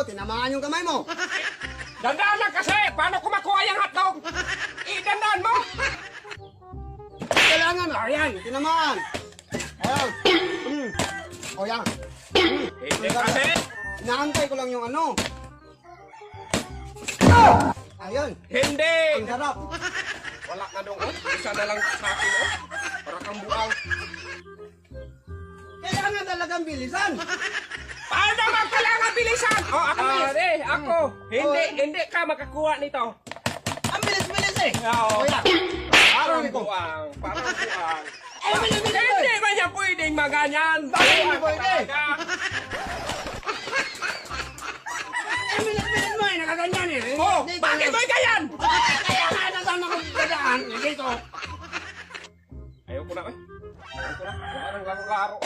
tinamaan yung kamay mo. Dandaan lang kasi! Paano ko makuha yung hotdog? Dandaan mo! Kailangan, ayan, tinamaan. Ayan. O yan. Hindi kasi! Inaantay ko lang yung ano. Ayun, Hindi! ang sarap. Wala na dong, oh. Isa na lang sa akin, oh. Para kang buang. Kailangan talagang bilisan. Paano naman kailangan bilisan? Oh, ako ako. Hindi ka makakuha nito. Ang bilis-bilis eh. Oo. O yan. Parang Parang ito. buang. Parang buang. Eh, bilis-bilis eh. Hindi ba niya pwedeng maganyan? Bakit hindi Buang ka pwede? talaga. Eh, bilis-bilis mo eh, nakaganyan eh. Oh, Dito, bakit mo ganyan? Kaya nga nasaan ako dadaan. Dito. Ayaw ko na, eh. Ayaw ko na. Wala nang laro-laro.